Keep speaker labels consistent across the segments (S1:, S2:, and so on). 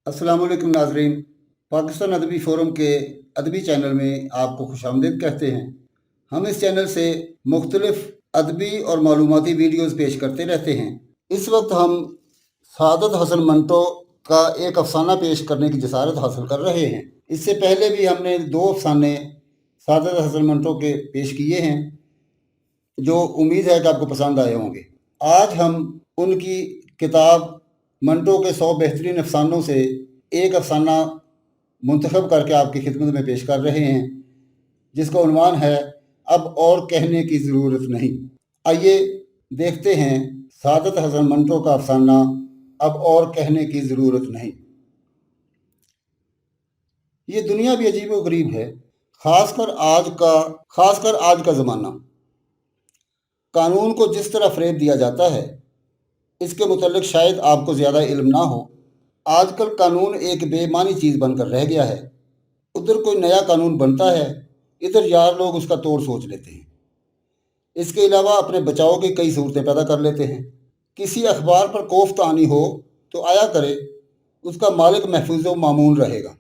S1: अस्सलाम वालेकुम नाजरीन। पाकिस्तान अदबी फ़ोरम के अदबी चैनल में आपको खुशामदीद कहते हैं। हम इस चैनल से मुख्तलिफ अदबी और मालूमाती वीडियोज़ पेश करते रहते हैं। इस वक्त हम सादत हसन मंटो का एक अफसाना पेश करने की जसारत हासिल कर रहे हैं। इससे पहले भी हमने 2 अफसाने सादत हसन मंटो के पेश किए हैं, जो उम्मीद है कि आपको पसंद आए होंगे। आज हम उनकी किताब मंटो के 100 बेहतरीन अफसानों से एक अफसाना मुंतखब करके आपकी खिदमत में पेश कर रहे हैं, जिसका उन्वान है अब और कहने की ज़रूरत नहीं। आइए देखते हैं सादत हसन मंटो का अफसाना अब और कहने की ज़रूरत नहीं। ये दुनिया भी अजीब व गरीब है, खासकर आज का ज़माना। कानून को जिस तरह फ़रेब दिया जाता है, इसके मुतल्लिक शायद आपको ज़्यादा इल्म ना हो। आजकल कानून एक बेमानी चीज़ बनकर रह गया है। उधर कोई नया कानून बनता है, इधर यार लोग उसका तोड़ सोच लेते हैं। इसके अलावा अपने बचाव की कई सूरतें पैदा कर लेते हैं। किसी अखबार पर कोफ्त आनी हो तो आया करे, उसका मालिक महफूज व मामून रहेगा।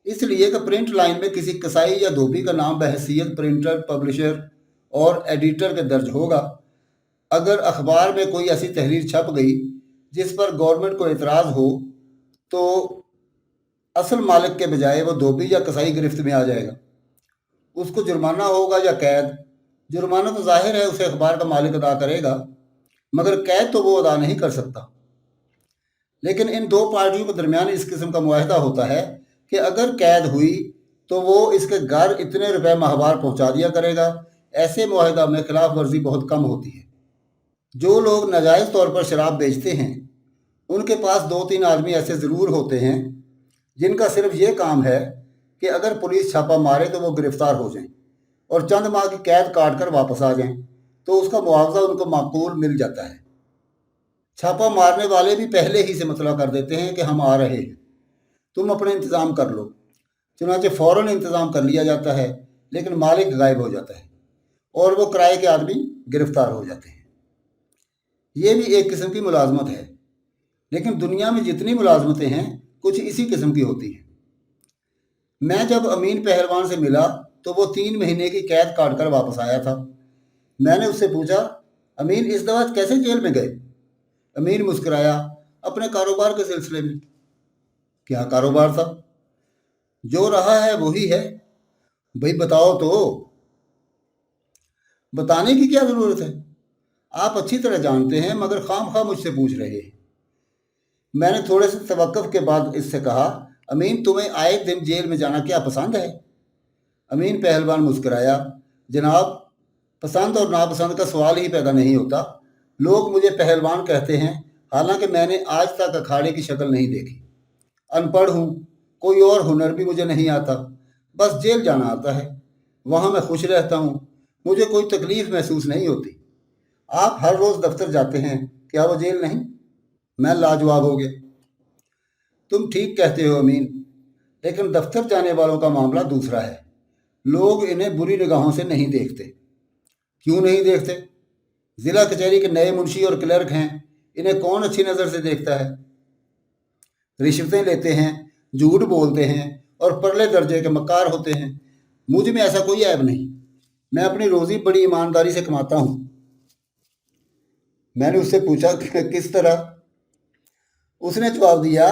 S1: इसलिए कि प्रिंट लाइन में किसी कसाई या धोबी का नाम बहैसियत प्रिंटर, पब्लिशर और एडिटर के दर्ज होगा। अगर अखबार में कोई ऐसी तहरीर छप गई जिस पर गवर्नमेंट को एतराज़ हो, तो असल मालिक के बजाय वो धोबी या कसाई गिरफ्त में आ जाएगा। उसको जुर्माना होगा या कैद। जुर्माना तो जाहिर है उसे अखबार का मालिक अदा करेगा, मगर कैद तो वो अदा नहीं कर सकता। लेकिन इन दो पार्टियों के दरमियान इस किस्म का मुआहदा होता है कि अगर कैद हुई तो वो इसके घर इतने रुपए माहवार पहुंचा दिया करेगा। ऐसे मुआहदा में खिलाफ वर्जी बहुत कम होती है। जो लोग नाजायज़ तौर पर शराब बेचते हैं, उनके पास 2-3 आदमी ऐसे ज़रूर होते हैं जिनका सिर्फ ये काम है कि अगर पुलिस छापा मारे तो वो गिरफ्तार हो जाएं और चंद माह की कैद काट कर वापस आ जाएं, तो उसका मुआवजा उनको माकूल मिल जाता है। छापा मारने वाले भी पहले ही से मतला कर देते हैं कि हम आ रहे हैं, तुम अपने इंतज़ाम कर लो। चुनांचे फ़ौरन इंतज़ाम कर लिया जाता है, लेकिन मालिक गायब हो जाता है और वो किराए के आदमी गिरफ्तार हो जाते हैं। ये भी एक किस्म की मुलाजमत है, लेकिन दुनिया में जितनी मुलाजमतें हैं कुछ इसी किस्म की होती हैं। मैं जब अमीन पहलवान से मिला तो वो 3 महीने की कैद काट कर वापस आया था। मैंने उससे पूछा, अमीन इस दफ़ा कैसे जेल में गए? अमीन मुस्कुराया, अपने कारोबार के सिलसिले में। क्या कारोबार था? जो रहा है वही है। भाई बताओ तो। बताने की क्या ज़रूरत है? आप अच्छी तरह जानते हैं, मगर खामखा मुझसे पूछ रहे हैं। मैंने थोड़े से तवक्कुफ के बाद इससे कहा, अमीन तुम्हें आए दिन जेल में जाना क्या पसंद है? अमीन पहलवान मुस्कुराया, जनाब पसंद और नापसंद का सवाल ही पैदा नहीं होता। लोग मुझे पहलवान कहते हैं, हालांकि मैंने आज तक अखाड़े की शक्ल नहीं देखी। अनपढ़ हूँ, कोई और हुनर भी मुझे नहीं आता, बस जेल जाना आता है। वहाँ मैं खुश रहता हूँ, मुझे कोई तकलीफ महसूस नहीं होती। आप हर रोज़ दफ्तर जाते हैं, क्या वो जेल नहीं? मैं लाजवाब हो गया। तुम ठीक कहते हो अमीन, लेकिन दफ्तर जाने वालों का मामला दूसरा है। लोग इन्हें बुरी निगाहों से नहीं देखते। क्यों नहीं देखते? ज़िला कचहरी के नए मुंशी और क्लर्क हैं, इन्हें कौन अच्छी नज़र से देखता है? रिश्वतें लेते हैं, झूठ बोलते हैं और परले दर्जे के मक्कार होते हैं। मुझ में ऐसा कोई ऐब नहीं। मैं अपनी रोज़ी बड़ी ईमानदारी से कमाता हूँ। मैंने उससे पूछा कि किस तरह? उसने जवाब दिया,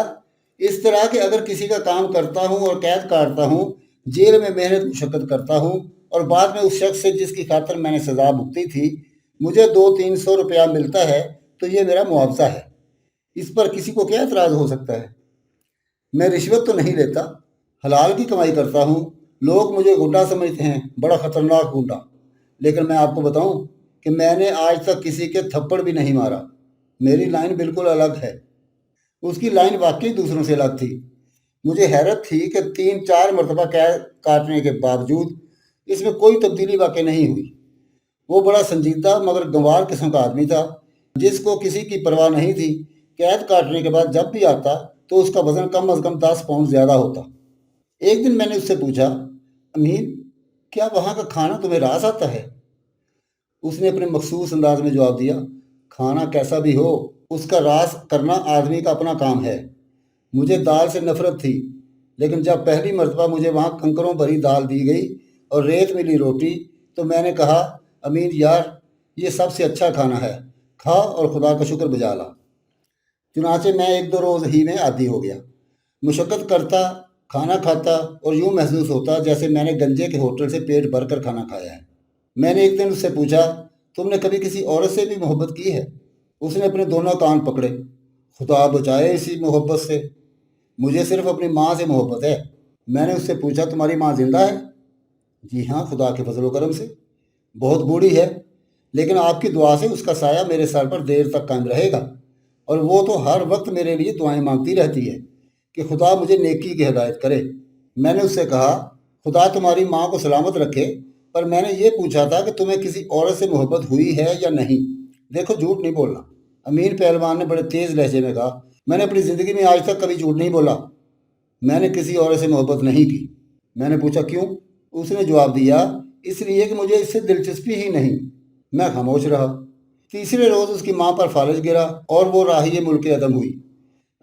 S1: इस तरह कि अगर किसी का काम करता हूँ और कैद काटता हूँ, जेल में मेहनत मुशक्कत करता हूँ और बाद में उस शख्स से जिसकी खातर मैंने सज़ा भुगती थी मुझे 200-300 रुपया मिलता है, तो ये मेरा मुआवजा है। इस पर किसी को क्या एतराज़ हो सकता है? मैं रिश्वत तो नहीं लेता, हलाल की कमाई करता हूँ। लोग मुझे गुंडा समझते हैं, बड़ा ख़तरनाक गुंडा। लेकिन मैं आपको बताऊँ कि मैंने आज तक किसी के थप्पड़ भी नहीं मारा। मेरी लाइन बिल्कुल अलग है। उसकी लाइन वाकई दूसरों से अलग थी। मुझे हैरत थी कि 3-4 मरतबा कैद काटने के बावजूद इसमें कोई तब्दीली वाकई नहीं हुई। वो बड़ा संजीदा मगर गंवार किस्म का आदमी था, जिसको किसी की परवाह नहीं थी। कैद काटने के बाद जब भी आता तो उसका वज़न कम अज़ कम 10 पाउंड ज़्यादा होता। एक दिन मैंने उससे पूछा, अमीन क्या वहाँ का खाना तुम्हें रास आता है? उसने अपने मखसूस अंदाज में जवाब दिया, खाना कैसा भी हो, उसका रास करना आदमी का अपना काम है। मुझे दाल से नफरत थी, लेकिन जब पहली मर्तबा मुझे वहाँ कंकरों भरी दाल दी गई और रेत मिली रोटी, तो मैंने कहा, अमीन यार, ये सबसे अच्छा खाना है, खा और खुदा का शुक्र बजा ला। चुनाचे मैं एक दो रोज़ ही में आदी हो गया। मुशक्क़त करता, खाना खाता और यूँ महसूस होता जैसे मैंने गंजे के होटल से पेट भर कर खाना खाया है। मैंने एक दिन उससे पूछा, तुमने कभी किसी औरत से भी मोहब्बत की है? उसने अपने दोनों कान पकड़े। खुदा बचाए इसी मोहब्बत से, मुझे सिर्फ अपनी माँ से मोहब्बत है। मैंने उससे पूछा, तुम्हारी माँ जिंदा है? जी हाँ, खुदा के फजल करम से। बहुत बूढ़ी है, लेकिन आपकी दुआ से उसका साया मेरे सर पर देर तक कायम रहेगा, और वो तो हर वक्त मेरे लिए दुआएं मांगती रहती है कि खुदा मुझे नेकी की हिदायत करे। मैंने उससे कहा, खुदा तुम्हारी माँ को सलामत रखे, पर मैंने ये पूछा था कि तुम्हें किसी औरत से मोहब्बत हुई है या नहीं। देखो, झूठ नहीं बोलना। अमीर पहलवान ने बड़े तेज लहजे में कहा, मैंने अपनी ज़िंदगी में आज तक कभी झूठ नहीं बोला। मैंने किसी औरत से मोहब्बत नहीं की। मैंने पूछा, क्यों? उसने जवाब दिया, इसलिए कि मुझे इससे दिलचस्पी ही नहीं। मैं खामोश रहा। तीसरे रोज़ उसकी माँ पर फालज गिरा और वो राही मुल्क अदम हुई।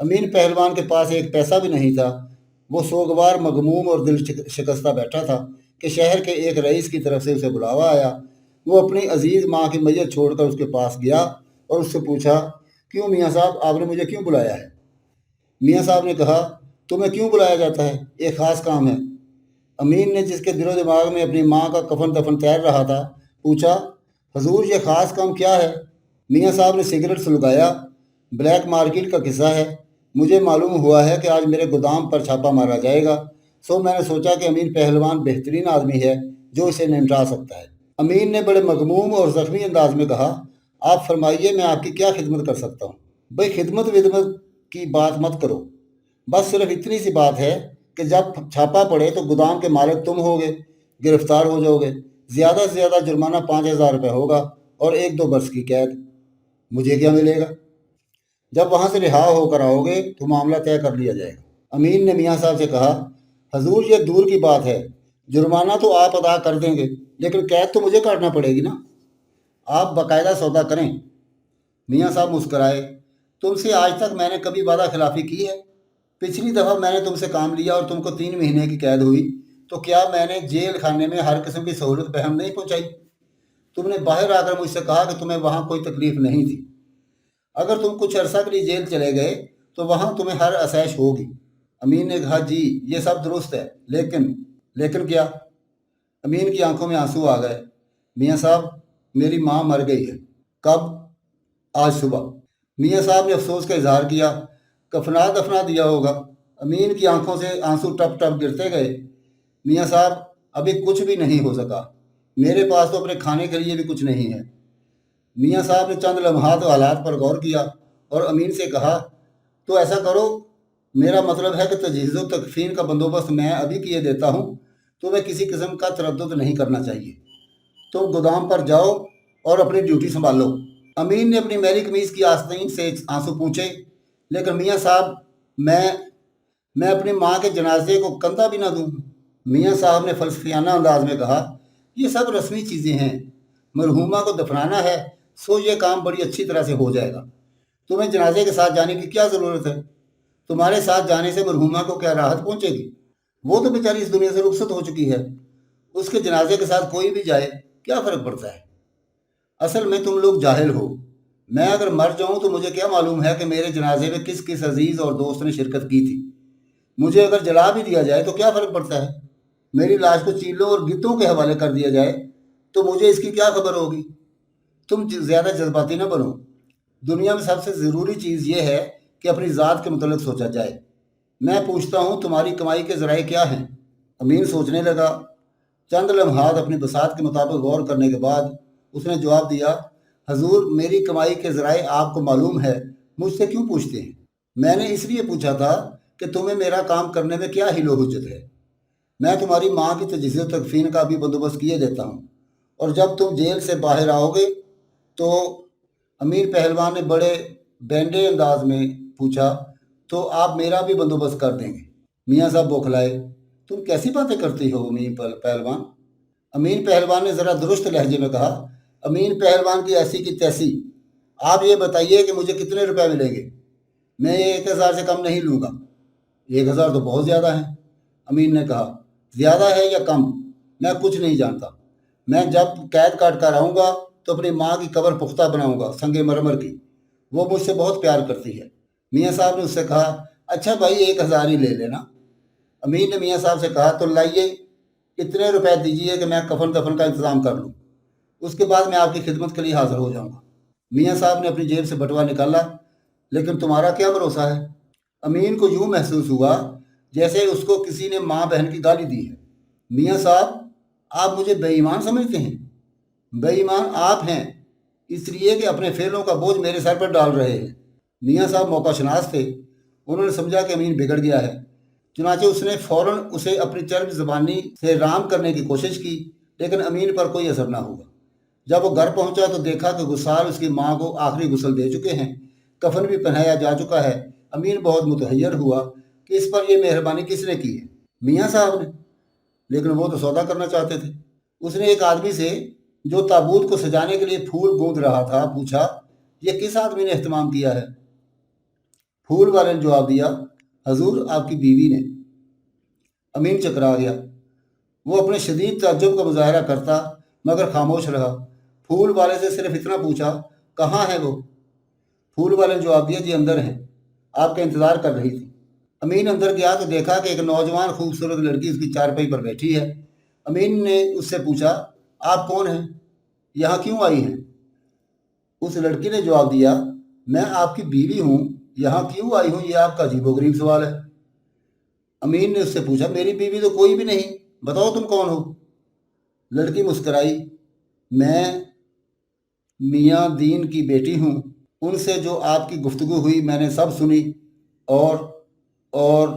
S1: अमीन पहलवान के पास एक पैसा भी नहीं था। वो सोगवार, मगमूम और दिल शिकस्ता बैठा था कि शहर के एक रईस की तरफ से उसे बुलावा आया। वो अपनी अजीज़ माँ की मैयत छोड़कर उसके पास गया और उससे पूछा, क्यों मियाँ साहब, आपने मुझे क्यों बुलाया है? मियाँ साहब ने कहा, तुम्हें क्यों बुलाया जाता है? एक ख़ास काम है। अमीन ने, जिसके दिलो दिमाग में अपनी माँ का कफन दफन तैर रहा था, पूछा, हजूर ये ख़ास काम क्या है? मियाँ साहब ने सिगरेट सुलगाया। ब्लैक मार्केट का किस्सा है। मुझे मालूम हुआ है कि आज मेरे गोदाम पर छापा मारा जाएगा, सो मैंने सोचा कि अमीन पहलवान बेहतरीन आदमी है जो इसे निपटा सकता है। अमीन ने बड़े मगमूम और ज़ख्मी अंदाज में कहा, आप फरमाइए, मैं आपकी क्या खिदमत कर सकता हूँ? भाई, खिदमत विदमत की बात मत करो, बस सिर्फ इतनी सी बात है कि जब छापा पड़े तो गोदाम के मालिक तुम होगे, गिरफ्तार हो जाओगे। ज़्यादा से ज़्यादा जुर्माना 5,000 रुपये होगा और 1-2 बरस की कैद। मुझे क्या मिलेगा? जब वहाँ से रिहा होकर आओगे तो मामला तय कर लिया जाएगा। अमीन ने मियाँ साहब से कहा, हजूर ये दूर की बात है, जुर्माना तो आप अदा कर देंगे, लेकिन कैद तो मुझे काटना पड़ेगी ना। आप बाकायदा सौदा करें। मियाँ साहब मुस्कराए। तुमसे आज तक मैंने कभी वादा खिलाफी की है? पिछली दफ़ा मैंने तुमसे काम लिया और तुमको 3 महीने की कैद हुई, तो क्या मैंने जेल खाने में हर किस्म की सहूलत बहम नहीं पहुंचाई? तुमने बाहर आकर मुझसे कहा कि तुम्हें वहाँ कोई तकलीफ नहीं थी। अगर तुम कुछ अरसा के लिए जेल चले गए तो वहाँ तुम्हें हर आसाइश होगी। अमीन ने कहा, जी ये सब दुरुस्त है, लेकिन लेकिन क्या? अमीन की आंखों में आंसू आ गए। मियाँ साहब, मेरी माँ मर गई है। कब? आज सुबह। मियाँ साहब ने अफसोस का इजहार किया। कफना दफना दिया होगा। अमीन की आंखों से आंसू टप टप गिरते गए। मियाँ साहब, अभी कुछ भी नहीं हो सका। मेरे पास तो अपने खाने के लिए भी कुछ नहीं है। मियाँ साहब ने चंद लम्हात हालात पर गौर किया और अमीन से कहा, तो ऐसा करो, मेरा मतलब है कि तजहीज़ तकफीन का बंदोबस्त मैं अभी किए देता हूँ, तुम्हें किसी किस्म का तरद्दुद नहीं करना चाहिए। तुम गोदाम पर जाओ और अपनी ड्यूटी संभालो। अमीन ने अपनी मैली कमीज की आस्तीन से आंसू पूछे, लेकिन मियाँ साहब, मैं अपनी माँ के जनाजे को कंधा भी ना दूँ। मियाँ साहब ने फलसफियाना अंदाज में कहा, ये सब रस्मी चीज़ें हैं। मरहूमा को दफनाना है, सो ये काम बड़ी अच्छी तरह से हो जाएगा। तुम्हें जनाजे के साथ जाने की क्या ज़रूरत है? तुम्हारे साथ जाने से मरहूमा को क्या राहत पहुँचेगी? वो तो बेचारी इस दुनिया से रुखसत हो चुकी है। उसके जनाजे के साथ कोई भी जाए, क्या फ़र्क पड़ता है? असल में तुम लोग जाहिल हो। मैं अगर मर जाऊं तो मुझे क्या मालूम है कि मेरे जनाजे में किस किस अजीज़ और दोस्त ने शिरकत की थी। मुझे अगर जला भी दिया जाए तो क्या फ़र्क पड़ता है? मेरी लाश को चीलों और गिद्धों के हवाले कर दिया जाए तो मुझे इसकी क्या खबर होगी? तुम ज़्यादा जज्बाती ना बनो। दुनिया में सबसे ज़रूरी चीज़ ये है कि अपनी ज़ात के मुतल्लिक़ सोचा जाए। मैं पूछता हूँ, तुम्हारी कमाई के ज़राए क्या हैं? अमीन सोचने लगा। चंद लम्हात अपनी बसात के मुताबिक गौर करने के बाद उसने जवाब दिया, हजूर, मेरी कमाई के ज़राए आपको मालूम है, मुझसे क्यों पूछते हैं? मैंने इसलिए पूछा था कि तुम्हें मेरा काम करने में क्या हिलो हुज्जत है। मैं तुम्हारी माँ की तजहीज़ तकफीन का भी बंदोबस्त किए देता हूँ, और जब तुम जेल से बाहर आओगे तो अमीर पहलवान ने बड़े बैंडे अंदाज में पूछा, तो आप मेरा भी बंदोबस्त कर देंगे? मियाँ साहब बौखलाए। तुम कैसी बातें करती हो अमीन पहलवान? अमीन पहलवान ने ज़रा दुरुस्त लहजे में कहा, अमीन पहलवान की ऐसी की तैसी। आप ये बताइए कि मुझे कितने रुपए मिलेंगे? मैं ये 1,000 से कम नहीं लूँगा। 1000 तो बहुत ज़्यादा है। अमीन ने कहा, ज़्यादा है या कम, मैं कुछ नहीं जानता। मैं जब कैद काट कर आऊँगा तो अपनी माँ की कब्र पुख्ता बनाऊँगा, संगे मरमर की। वो मुझसे बहुत प्यार करती है। मियाँ साहब ने उससे कहा, अच्छा भाई 1000 ही ले लेना। अमीन ने मियाँ साहब से कहा, तो लाइए इतने रुपए दीजिए कि मैं कफन दफन का इंतज़ाम कर लूँ, उसके बाद मैं आपकी खिदमत के लिए हाज़िर हो जाऊँगा। मियाँ साहब ने अपनी जेब से बटुआ निकाला, लेकिन तुम्हारा क्या भरोसा है? अमीन को यूँ महसूस हुआ जैसे उसको किसी ने माँ बहन की गाली दी है। मियाँ साहब, आप मुझे बेईमान समझते हैं? बेईमान आप हैं, इसलिए कि अपने फेलों का बोझ मेरे सर पर डाल रहे हैं। मियाँ साहब मौकाशनास थे। उन्होंने समझा कि अमीन बिगड़ गया है। चुनाचे उसने फौरन उसे अपनी चर्ब ज़बानी से राम करने की कोशिश की, लेकिन अमीन पर कोई असर ना हुआ। जब वो घर पहुंचा तो देखा कि गुस्साल उसकी माँ को आखिरी गुस्ल दे चुके हैं, कफन भी पहनाया जा चुका है। अमीन बहुत मुतहैयर हुआ कि इस पर यह मेहरबानी किसने की है? मियाँ साहब ने। लेकिन वो तो सौदा करना चाहते थे। उसने एक आदमी से, जो ताबूत को सजाने के लिए फूल गूंद रहा था, पूछा, यह किस आदमी ने एहतमाम किया है? फूल वाले ने जवाब दिया, हजूर आपकी बीवी ने। अमीन चकरा गया। वो अपने शदीद ताज्जुब का मुजाहरा करता, मगर खामोश रहा। फूल वाले से सिर्फ इतना पूछा, कहाँ है वो? फूल वाले ने जवाब दिया, जी अंदर हैं, आपका इंतज़ार कर रही थी। अमीन अंदर गया तो देखा कि एक नौजवान खूबसूरत लड़की उसकी चारपाई पर बैठी है। अमीन ने उससे पूछा, आप कौन हैं? यहाँ क्यों आई हैं? उस लड़की ने जवाब दिया, मैं आपकी बीवी हूँ, यहाँ क्यों आई हूँ ये आपका अजीबोगरीब सवाल है। अमीन ने उससे पूछा, मेरी बीवी तो कोई भी नहीं, बताओ तुम कौन हो? लड़की मुस्कराई, मैं मियाँ दीन की बेटी हूँ। उनसे जो आपकी गुफ्तगू हुई मैंने सब सुनी। और और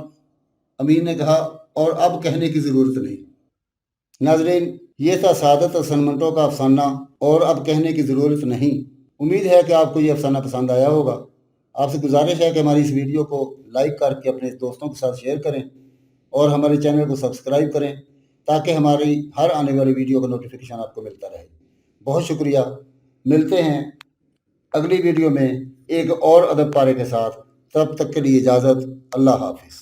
S1: अमीन ने कहा, और अब कहने की ज़रूरत नहीं। नाजरीन, ये था सादत और सनमनटों का अफसाना, और अब कहने की ज़रूरत नहीं। उम्मीद है कि आपको ये अफसाना पसंद आया होगा। आपसे गुजारिश है कि हमारी इस वीडियो को लाइक करके अपने दोस्तों के साथ शेयर करें और हमारे चैनल को सब्सक्राइब करें, ताकि हमारी हर आने वाली वीडियो का नोटिफिकेशन आपको मिलता रहे। बहुत शुक्रिया। मिलते हैं अगली वीडियो में एक और अदब पारे के साथ। तब तक के लिए इजाज़त। अल्लाह हाफिज़।